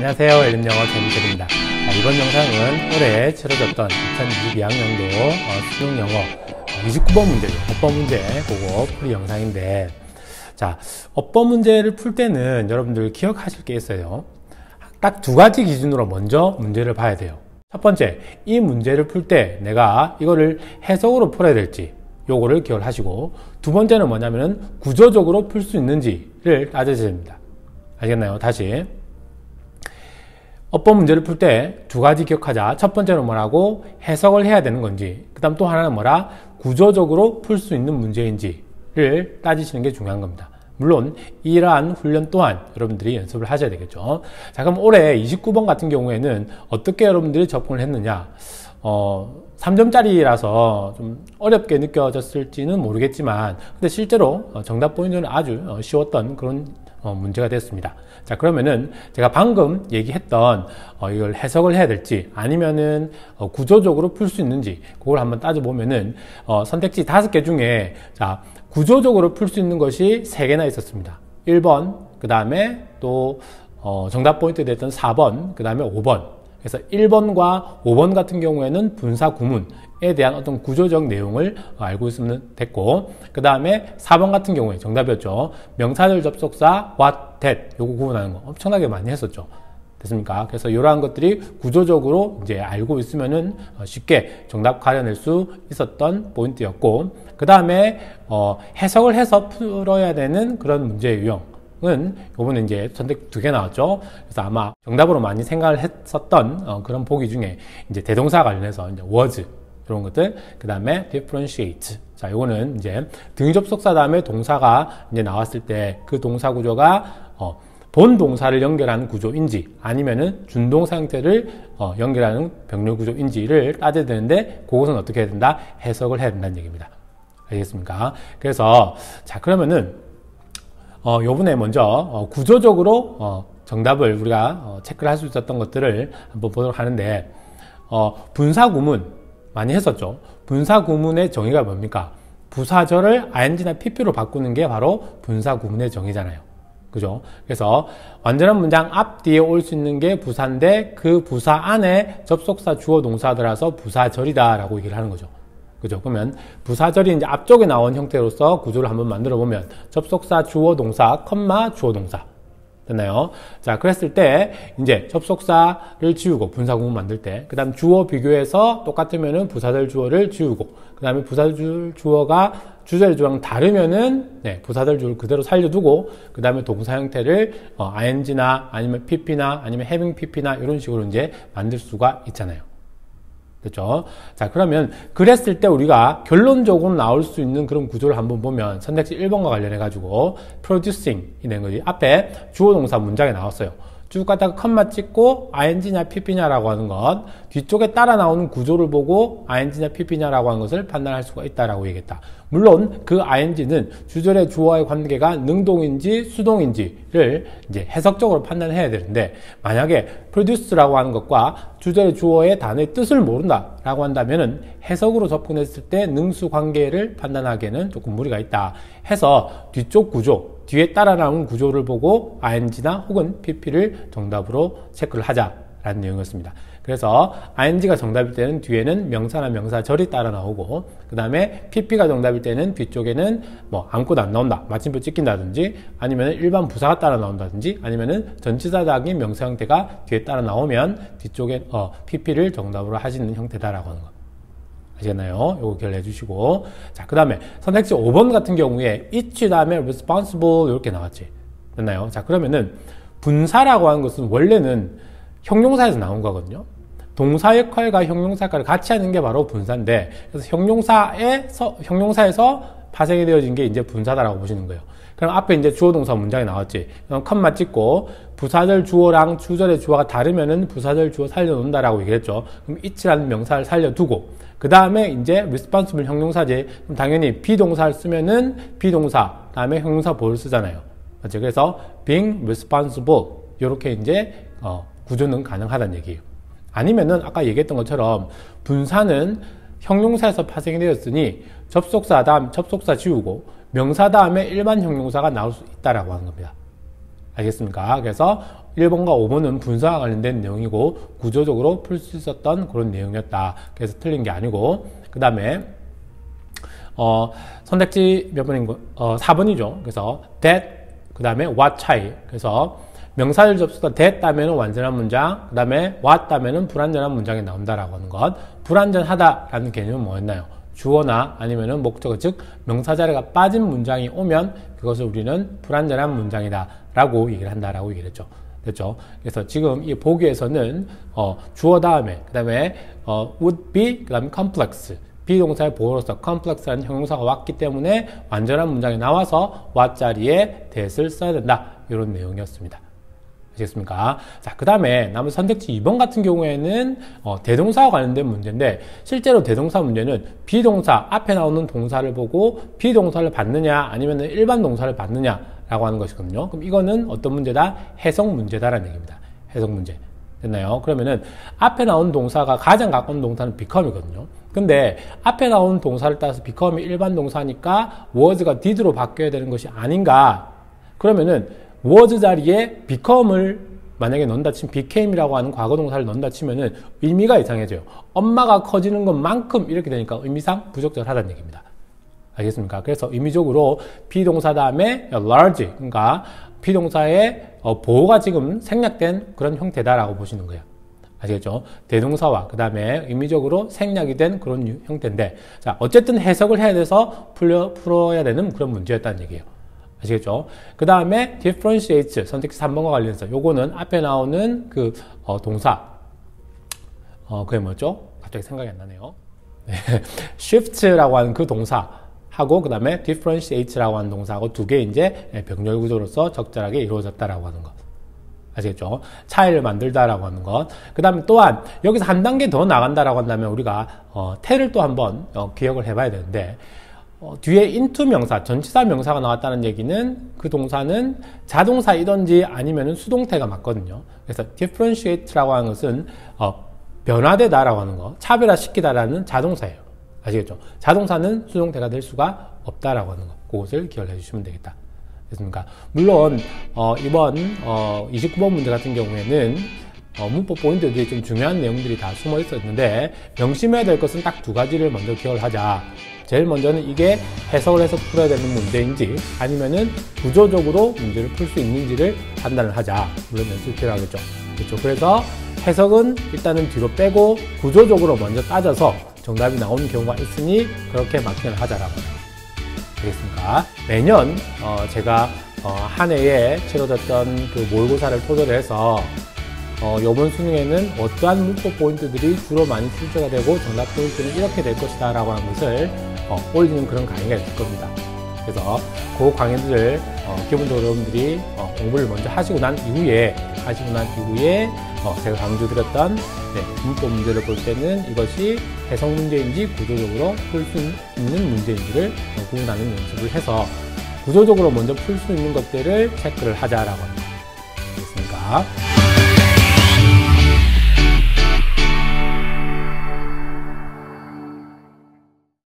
안녕하세요. 엘림영어 재밌들입니다. 이번 영상은 올해 치러졌던 2022학년도 수능 영어 29번 문제, 어법 문제 그거 풀이 영상인데, 자, 어법 문제를 풀 때는 여러분들 기억하실 게 있어요. 딱 두 가지 기준으로 먼저 문제를 봐야 돼요. 첫 번째, 이 문제를 풀 때 내가 이거를 해석으로 풀어야 될지 요거를 기억을 하시고, 두 번째는 뭐냐면은 구조적으로 풀 수 있는지를 따져야 됩니다. 알겠나요? 다시. 어법 문제를 풀 때 두 가지 기억하자. 첫 번째는 뭐라고? 해석을 해야 되는 건지, 그 다음 또 하나는 뭐라? 구조적으로 풀 수 있는 문제인지를 따지시는 게 중요한 겁니다. 물론 이러한 훈련 또한 여러분들이 연습을 하셔야 되겠죠. 자, 그럼 올해 29번 같은 경우에는 어떻게 여러분들이 접근을 했느냐? 3점짜리라서 좀 어렵게 느껴졌을지는 모르겠지만, 근데 실제로 정답 포인트는 아주 쉬웠던 그런 문제가 됐습니다. 자, 그러면은 제가 방금 얘기했던 이걸 해석을 해야 될지 아니면은 구조적으로 풀 수 있는지 그걸 한번 따져보면은 선택지 5개 중에, 자, 구조적으로 풀 수 있는 것이 3개나 있었습니다. 1번, 그 다음에 또 정답 포인트 됐던 4번, 그 다음에 5번. 그래서 1번과 5번 같은 경우에는 분사 구문에 대한 어떤 구조적 내용을 알고 있으면 됐고, 그 다음에 4번 같은 경우에 정답이었죠. 명사절 접속사 what, that 요거 구분하는 거 엄청나게 많이 했었죠. 됐습니까? 그래서 이러한 것들이 구조적으로 이제 알고 있으면은 쉽게 정답 가려낼 수 있었던 포인트였고, 그 다음에 해석을 해서 풀어야 되는 그런 문제의 유형은 요번에 이제 선택 2개 나왔죠. 그래서 아마 정답으로 많이 생각을 했었던 그런 보기 중에 이제 대동사 관련해서 이제 was 이런 것들, 그 다음에 differentiate. 자, 요거는 이제 등위 접속사 다음에 동사가 이제 나왔을 때 그 동사 구조가 본 동사를 연결하는 구조인지 아니면은 준동사 형태를 연결하는 병렬 구조인지를 따져야 되는데, 그것은 어떻게 해야 된다? 해석을 해야 된다는 얘기입니다. 알겠습니까? 그래서 자, 그러면은 요번에 먼저 구조적으로 정답을 우리가 체크를 할 수 있었던 것들을 한번 보도록 하는데, 분사 구문 많이 했었죠. 분사 구문의 정의가 뭡니까? 부사절을 ing나 pp로 바꾸는 게 바로 분사 구문의 정의잖아요. 그죠? 그래서 완전한 문장 앞뒤에 올 수 있는 게 부사인데, 그 부사 안에 접속사 주어 동사 들어서 부사절이다 라고 얘기를 하는 거죠. 그죠? 그러면 부사절이 이제 앞쪽에 나온 형태로서 구조를 한번 만들어 보면 접속사 주어 동사 컴마 주어 동사 됐나요? 자, 그랬을 때 이제 접속사를 지우고 분사 구문 만들 때, 그 다음 주어 비교해서 똑같으면은 부사절 주어를 지우고, 그 다음에 부사절 주어가 주절 주어랑 다르면은 부사절 주어를 그대로 살려두고, 그 다음에 동사 형태를 ing나 아니면 pp나 아니면 having pp나 이런 식으로 이제 만들 수가 있잖아요. 그렇죠? 자, 그러면 그랬을 때 우리가 결론적으로 나올 수 있는 그런 구조를 한번 보면, 선택지 1번과 관련해 가지고 producing이 된 거지. 앞에 주어 동사 문장에 나왔어요. 쭉 가다가 컴마 찍고 ing냐 pp냐라고 하는 것, 뒤쪽에 따라 나오는 구조를 보고 ing냐 pp냐라고 하는 것을 판단할 수가 있다라고 얘기했다. 물론 그 ing는 주절의 주어와의 관계가 능동인지 수동인지를 이제 해석적으로 판단해야 되는데, 만약에 produce라고 하는 것과 주절의 주어의 단어의 뜻을 모른다라고 한다면은 해석으로 접근했을 때 능수 관계를 판단하기에는 조금 무리가 있다 해서 뒤쪽 구조, 뒤에 따라 나오는 구조를 보고 ing나 혹은 pp를 정답으로 체크를 하자라는 내용이었습니다. 그래서 ing가 정답일 때는 뒤에는 명사나 명사절이 따라 나오고, 그 다음에 pp가 정답일 때는 뒤쪽에는 뭐 아무것도 안 나온다, 마침표 찍힌다든지, 아니면 일반 부사가 따라 나온다든지, 아니면은 전치사적인 명사 형태가 뒤에 따라 나오면 뒤쪽에 pp를 정답으로 하시는 형태다라고 하는 거. 아시겠나요? 요거 기억해 주시고. 자, 그 다음에 선택지 5번 같은 경우에 each 다음에 responsible 이렇게 나왔지. 됐나요? 자, 그러면은 분사라고 하는 것은 원래는 형용사에서 나온 거거든요. 동사 역할과 형용사 역할을 같이 하는 게 바로 분사인데, 그래서 형용사에서 파생이 되어진 게 이제 분사다라고 보시는 거예요. 그럼 앞에 이제 주어 동사 문장이 나왔지. 그럼 컴마 찍고 부사절 주어랑 주절의 주어가 다르면은 부사절 주어 살려놓는다라고 얘기했죠. 그럼 it라는 명사를 살려두고, 그 다음에 이제 responsible 형용사지. 그럼 당연히 비동사를 쓰면은 비동사 다음에 형용사 보를 쓰잖아요. 맞죠? 그래서 being responsible 이렇게 이제 구조는 가능하다는 얘기예요. 아니면은 아까 얘기했던 것처럼 분사는 형용사에서 파생이 되었으니 접속사 다음 접속사 지우고 명사 다음에 일반 형용사가 나올 수 있다라고 하는 겁니다. 알겠습니까? 그래서 1번과 5번은 분사와 관련된 내용이고 구조적으로 풀 수 있었던 그런 내용이었다. 그래서 틀린 게 아니고, 그 다음에 선택지 몇 번인 거? 4번이죠. 그래서 that, 그 다음에 what 차이. 그래서 명사절 접수가 that 따면은 완전한 문장, 그 다음에 what 따면은 불완전한 문장이 나온다라고 하는 것. 불완전하다라는 개념은 뭐였나요? 주어나 아니면은 목적어, 즉 명사 자리가 빠진 문장이 오면 그것을 우리는 불완전한 문장이다 라고 얘기를 한다라고 얘기를 했죠. 됐죠? 그래서 지금 이 보기에서는 주어 다음에 그 다음에 would be, 그 다음에 complex, 비동사의 보호로서 complex라는 형용사가 왔기 때문에 완전한 문장이 나와서 what 자리에 that을 써야 된다, 이런 내용이었습니다. 아시겠습니까? 자, 그 다음에 남은 선택지 2번 같은 경우에는 대동사와 관련된 문제인데, 실제로 대동사 문제는 비동사 앞에 나오는 동사를 보고 비동사를 받느냐 아니면 일반 동사를 받느냐 라고 하는 것이거든요. 그럼 이거는 어떤 문제다? 해석 문제다라는 얘기입니다. 해석 문제. 됐나요? 그러면은 앞에 나온 동사가 가장 가까운 동사는 become이거든요. 근데 앞에 나온 동사를 따라서 become이 일반 동사니까 was가 did로 바뀌어야 되는 것이 아닌가? 그러면은 was 자리에 become을 만약에 넣는다 치면 became이라고 하는 과거 동사를 넣는다 치면은 의미가 이상해져요. 엄마가 커지는 것만큼 이렇게 되니까 의미상 부적절하다는 얘기입니다. 알겠습니까? 그래서 의미적으로 비동사 다음에 large, 그러니까 비동사의 보호가 지금 생략된 그런 형태다라고 보시는 거예요. 아시겠죠? 대동사와 그 다음에 의미적으로 생략이 된 그런 형태인데, 자, 어쨌든 해석을 해야 돼서 풀어야 되는 그런 문제였다는 얘기예요. 아시겠죠? 그 다음에 differentiates, 선택지 3번과 관련해서 요거는 앞에 나오는 그 동사, 그게 뭐죠? 갑자기 생각이 안 나네요. 네. shift라고 하는 그 동사 하고, 그 다음에 differentiates라고 하는 동사하고 두 개 이제 병렬 구조로서 적절하게 이루어졌다라고 하는 것. 아시겠죠? 차이를 만들다라고 하는 것. 그 다음에 또한 여기서 한 단계 더 나간다라고 한다면 우리가 태를 또 한번 기억을 해봐야 되는데, 뒤에 into 명사, 전치사 명사가 나왔다는 얘기는 그 동사는 자동사이든지 아니면은 수동태가 맞거든요. 그래서 differentiate라고 하는 것은 변화되다라고 하는 거, 차별화시키다라는 자동사예요. 아시겠죠? 자동사는 수동태가 될 수가 없다라고 하는 거, 그것을 기억해 주시면 되겠다. 됐습니까? 물론 이번 29번 문제 같은 경우에는 문법 포인트들이 좀 중요한 내용들이 다 숨어 있었는데, 명심해야 될 것은 딱 두 가지를 먼저 기억을 하자. 제일 먼저는 이게 해석을 해서 풀어야 되는 문제인지 아니면은 구조적으로 문제를 풀 수 있는지를 판단을 하자. 물론 연습이 필요하겠죠. 그렇죠. 그래서 해석은 일단은 뒤로 빼고 구조적으로 먼저 따져서 정답이 나오는 경우가 있으니 그렇게 마킹을 하자라고. 되겠습니까? 매년 제가 한 해에 치러졌던 그 모의고사를 토대로 해서 이번 수능에는 어떠한 문법 포인트들이 주로 많이 출제가 되고 정답 포인트는 이렇게 될 것이다 라고 하는 것을 올리는 그런 강의가 있을 겁니다. 그래서 그 강의들을 기본적으로 여러분들이 공부를 먼저 하시고 난 이후에 제가 강조드렸던 문법 문제를 볼 때는 이것이 해석 문제인지 구조적으로 풀 수 있는 문제인지를 구분하는 연습을 해서 구조적으로 먼저 풀 수 있는 것들을 체크를 하자라고 합니다. 알겠습니까?